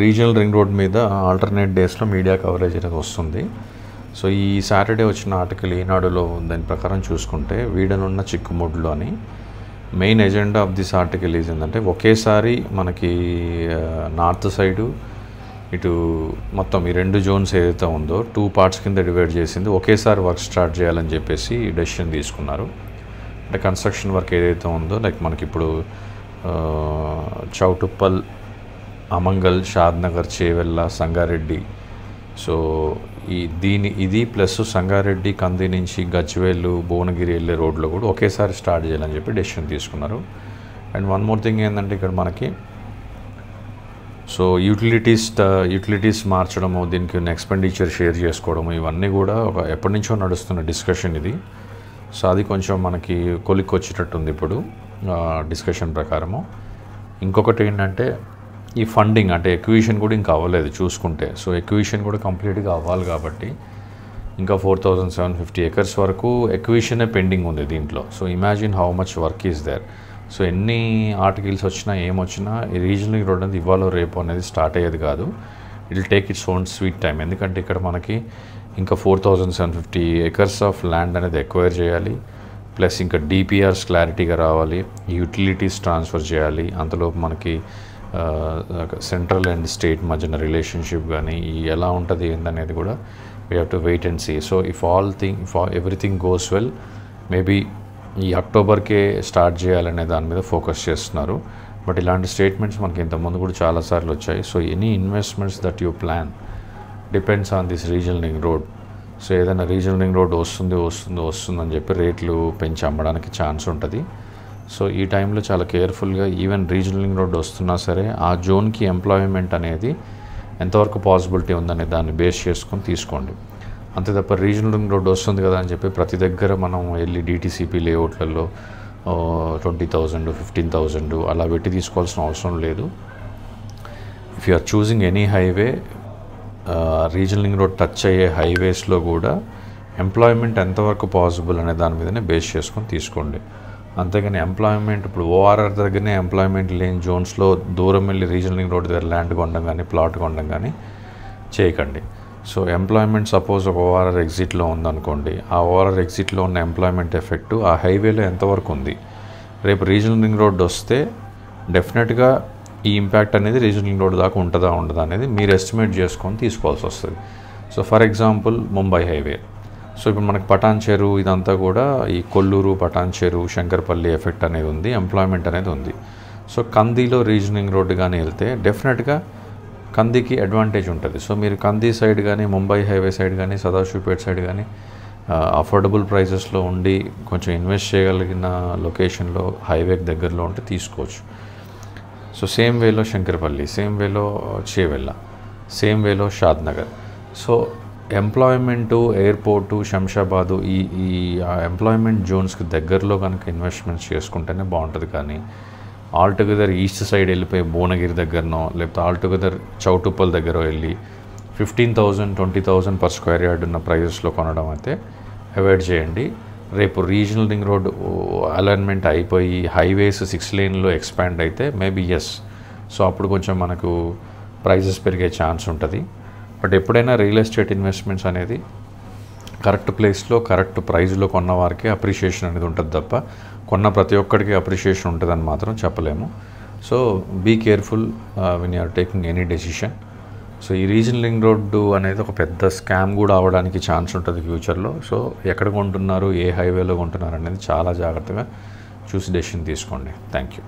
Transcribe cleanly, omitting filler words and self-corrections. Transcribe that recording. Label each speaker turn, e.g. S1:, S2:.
S1: Regional ring road మీద alternate డేస్లో media coverage అనేది వస్తుంది. సో ఈ సాటర్డే వచ్చిన ఆర్టికల్ ఈనాడులో దాని ప్రకారం చూసుకుంటే వీడనున్న చిక్కుముడ్లు అని main agenda of this article is ఏంటంటే ఒకేసారి మనకి నార్త్ సైడు ఇటు మొత్తం ఈ 2 జోన్స్ ఏదైతే ఉందో 2 పార్ట్స్ కింద డివైడ్ చేసింది ఒకేసారి వర్క్ స్టార్ట్ చేయాలని చెప్పేసి డెసిషన్ తీసుకున్నారు. అంటే కన్స్ట్రక్షన్ వర్క్ ఏదైతే ఉందో లైక్ మనకి ఇప్పుడు చౌటుప్పల్, అమంగల్, షాద్నగర్, చేవెళ్ళ, సంగారెడ్డి, సో ఇది ప్లస్ సంగారెడ్డి, కంది నుంచి గజ్వేల్, భువనగిరి వెళ్ళే రోడ్లో కూడా ఒకేసారి స్టార్ట్ చేయాలని చెప్పి డెసిషన్ తీసుకున్నారు. అండ్ వన్ మోర్ థింగ్ ఏంటంటే ఇక్కడ మనకి సో యూటిలిటీస్ మార్చడము, దీనికి ఉన్న ఎక్స్పెండిచర్ షేర్ చేసుకోవడము, ఇవన్నీ కూడా ఒక ఎప్పటి నుంచో నడుస్తున్న డిస్కషన్ ఇది. సో అది కొంచెం మనకి కొలిక్కొచ్చేటట్టుంది ఇప్పుడు డిస్కషన్ ప్రకారము. ఇంకొకటి ఏంటంటే ఈ ఫండింగ్ అంటే ఎక్విజిషన్ కూడా ఇంకా అవ్వలేదు చూసుకుంటే. సో ఎక్విజిషన్ కూడా కంప్లీట్గా అవ్వాలి కాబట్టి ఇంకా 4750 acres వరకు ఎక్విజిషనే పెండింగ్ ఉంది దీంట్లో. So imagine how much work is there. So ఎన్ని ఆర్టికల్స్ వచ్చినా ఏమొచ్చినా ఈ రీజనల్ రోడ్ అనేది ఇవాళ రేపు అనేది స్టార్ట్ అయ్యేది కాదు. It will take its own sweet time. ఎందుకంటే ఇక్కడ మనకి ఇంకా 4750 acres ఆఫ్ ల్యాండ్ అనేది ఎక్వైర్ చేయాలి, ప్లస్ ఇంకా డిపిఆర్స్ క్లారిటీగా రావాలి, యూటిలిటీస్ ట్రాన్స్ఫర్ చేయాలి, అంతలో మనకి సెంట్రల్ అండ్ స్టేట్ మధ్యన రిలేషన్షిప్ కానీ ఎలా ఉంటుంది ఏందనేది కూడా we have to wait and see. So if everything goes well maybe ఈ అక్టోబర్కే స్టార్ట్ చేయాలనే దాని మీద ఫోకస్ చేస్తున్నారు. బట్ ఇలాంటి స్టేట్మెంట్స్ మనకి ఇంతకుముందు కూడా చాలాసార్లు వచ్చాయి. So any investments that you plan depends on this regional ring road. So ఏదైనా రీజనల్ రింగ్ రోడ్ వస్తుందని చెప్పి రేట్లు పెంచి అమ్మడానికి ఛాన్స్ ఉంటుంది. సో ఈ టైంలో చాలా కేర్ఫుల్గా ఈవెన్ రీజనల్ రింగ్ రోడ్ వస్తున్నా సరే ఆ జోన్కి ఎంప్లాయ్మెంట్ అనేది ఎంతవరకు పాసిబిలిటీ ఉందనే దాన్ని బేస్ చేసుకొని తీసుకోండి. అంతే తప్ప రీజనల్ రింగ్ రోడ్ వస్తుంది కదా అని చెప్పి ప్రతి దగ్గర మనం వెళ్ళి డిటీసీపీ లేఅవుట్లలో 20,000, 15,000 అలా పెట్టి తీసుకోవాల్సిన అవసరం లేదు. If you are choosing any highway, regional ring road touch అయ్యే హైవేస్లో కూడా ఎంప్లాయ్మెంట్ ఎంతవరకు పాసిబుల్ అనే దాని మీదనే బేస్ చేసుకొని తీసుకోండి. అంతేగాని ఎంప్లాయ్మెంట్ ఇప్పుడు ఓఆర్ఆర్ దగ్గరనే ఎంప్లాయ్మెంట్ లేని జోన్స్లో దూరం వెళ్ళి రీజనల్ రింగ్ రోడ్ దగ్గర ల్యాండ్ కొనడం కానీ ప్లాట్ కొనడం కానీ చేయకండి. సో ఎంప్లాయ్మెంట్ సపోజ్ ఒక ఓఆర్ఆర్ ఎగ్జిట్లో ఉందనుకోండి, ఆ ఓఆర్ఆర్ ఎగ్జిట్లో ఉన్న ఎంప్లాయ్మెంట్ ఎఫెక్ట్ ఆ హైవేలో ఎంతవరకు ఉంది, రేపు రీజనల్ రింగ్ రోడ్ వస్తే డెఫినెట్గా ఈ ఇంపాక్ట్ అనేది రీజనల్ రింగ్ రోడ్ దాకా ఉంటుందా ఉండదా అనేది మీరు ఎస్టిమేట్ చేసుకొని తీసుకోవాల్సి వస్తుంది. So for example Mumbai highway, so ఇప్పుడు మనకి పటాన్ చెరు ఇదంతా కూడా ఈ కొల్లూరు, పటాన్ చెరు, శంకర్పల్లి ఎఫెక్ట్ అనేది ఉంది, ఎంప్లాయ్మెంట్ అనేది ఉంది. సో కందిలో రీజనల్ రింగ్ రోడ్ కానీ వెళ్తే డెఫినెట్గా కందికి అడ్వాంటేజ్ ఉంటుంది. సో మీరు కంది సైడ్ కానీ ముంబై హైవే సైడ్ కానీ సదాశివపేట సైడ్ కానీ అఫోర్డబుల్ ప్రైజెస్లో ఉండి కొంచెం ఇన్వెస్ట్ చేయగలిగిన లొకేషన్లో హైవేకి దగ్గరలో ఉంటే తీసుకోవచ్చు. సో సేమ్ వేలో శంకర్పల్లి, సేమ్ వేలో చేవెళ్ళ, సేమ్ వేలో Shadnagar. So employment, airport, Shamshabad ఈ ఎంప్లాయ్మెంట్ జోన్స్కి దగ్గరలో కనుక ఇన్వెస్ట్మెంట్స్ చేసుకుంటేనే బాగుంటుంది. కానీ ఆల్టుగెదర్ ఈస్ట్ సైడ్ వెళ్ళిపోయి భువనగిరి దగ్గరనో లేకపోతే ఆల్టుగెదర్ చౌటుప్పల్ దగ్గర వెళ్ళి 15,000, 20,000 per square yard ఉన్న ప్రైజెస్లో కొనడం అయితే అవాయిడ్ చేయండి. రేపు రీజనల్ రింగ్ రోడ్ అలైన్మెంట్ అయిపోయి హైవేస్ 6 laneలో ఎక్స్పాండ్ అయితే మేబీ ఎస్, సో అప్పుడు కొంచెం మనకు ప్రైజెస్ పెరిగే ఛాన్స్ ఉంటుంది. బట్ ఎప్పుడైనా రియల్ ఎస్టేట్ ఇన్వెస్ట్మెంట్స్ అనేది కరెక్ట్ ప్లేస్లో కరెక్ట్ ప్రైజ్లో కొన్న వారికి అప్రిషియేషన్ అనేది ఉంటుంది తప్ప కొన్న ప్రతి ఒక్కడికి అప్రిషియేషన్ ఉంటుందని మాత్రం చెప్పలేము. So be careful when you are taking any decision. So ఈ రీజనల్ రింగ్ రోడ్డు అనేది ఒక పెద్ద స్కామ్ కూడా అవ్వడానికి ఛాన్స్ ఉంటుంది ఫ్యూచర్లో. సో ఎక్కడ కొంటున్నారు, ఏ హైవేలో కొంటున్నారు అనేది చాలా జాగ్రత్తగా చూసి డెసిషన్ తీసుకోండి. Thank you.